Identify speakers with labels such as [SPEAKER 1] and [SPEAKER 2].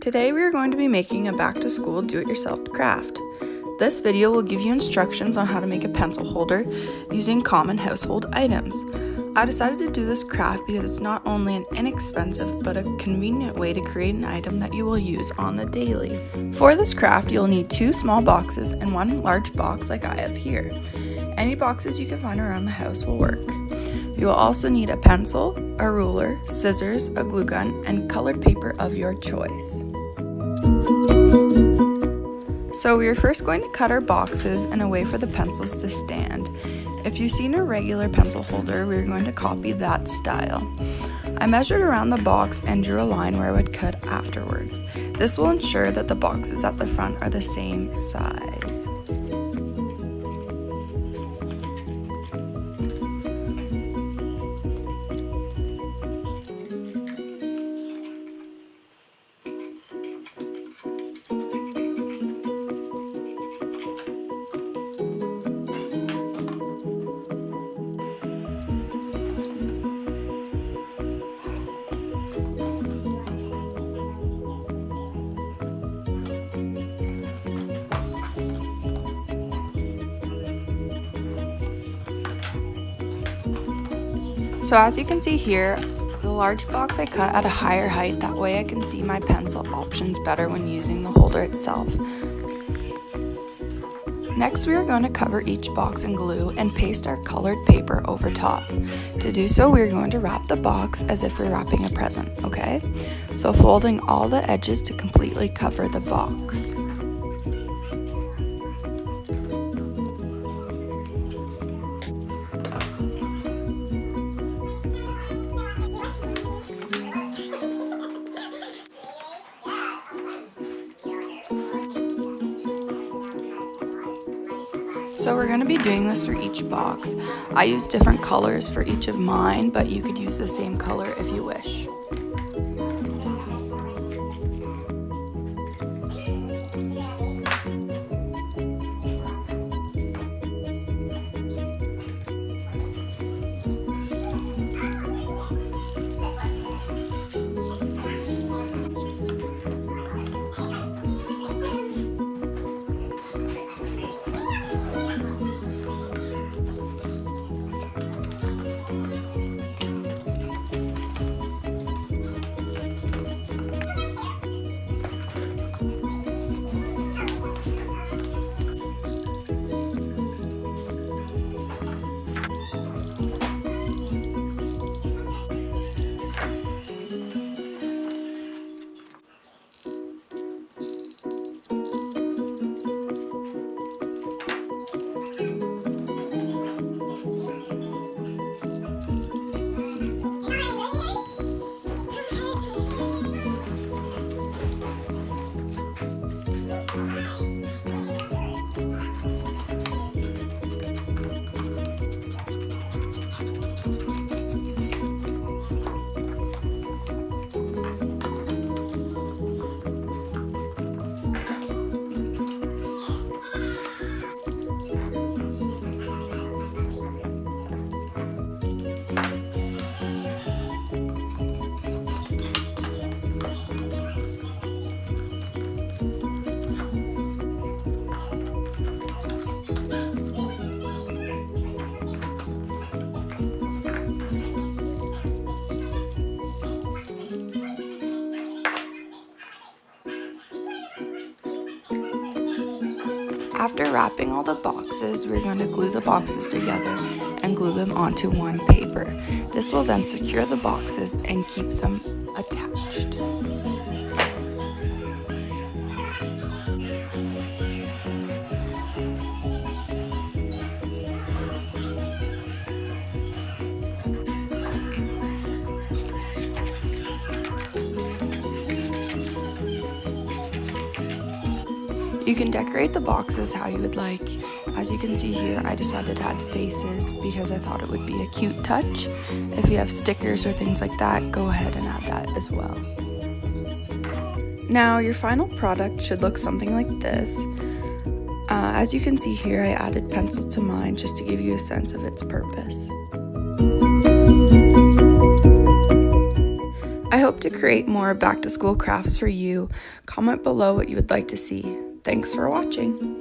[SPEAKER 1] Today we are going to be making a back-to-school do-it-yourself craft. This video will give you instructions on how to make a pencil holder using common household items. I decided to do this craft because it's not only an inexpensive but a convenient way to create an item that you will use on the daily. For this craft, you'll need 2 small boxes and 1 large box like I have here. Any boxes you can find around the house will work. You will also need a pencil, a ruler, scissors, a glue gun, and colored paper of your choice. So we are first going to cut our boxes in a way for the pencils to stand. If you've seen a regular pencil holder, we're going to copy that style. I measured around the box and drew a line where I would cut afterwards. This will ensure that the boxes at the front are the same size. So as you can see here, the large box I cut at a higher height, that way I can see my pencil options better when using the holder itself. Next we are going to cover each box in glue and paste our colored paper over top. To do so, we are going to wrap the box as if we're wrapping a present, okay? So folding all the edges to completely cover the box. So we're going to be doing this for each box. I use different colors for each of mine, but you could use the same color if you wish. After wrapping all the boxes, we're going to glue the boxes together and glue them onto one paper. This will then secure the boxes and keep them attached. You can decorate the boxes how you would like. As you can see here, I decided to add faces because I thought it would be a cute touch. If you have stickers or things like that, go ahead and add that as well. Now your final product should look something like this. As you can see here, I added pencils to mine just to give you a sense of its purpose. I hope to create more back to school crafts for you. Comment below what you would like to see. Thanks for watching.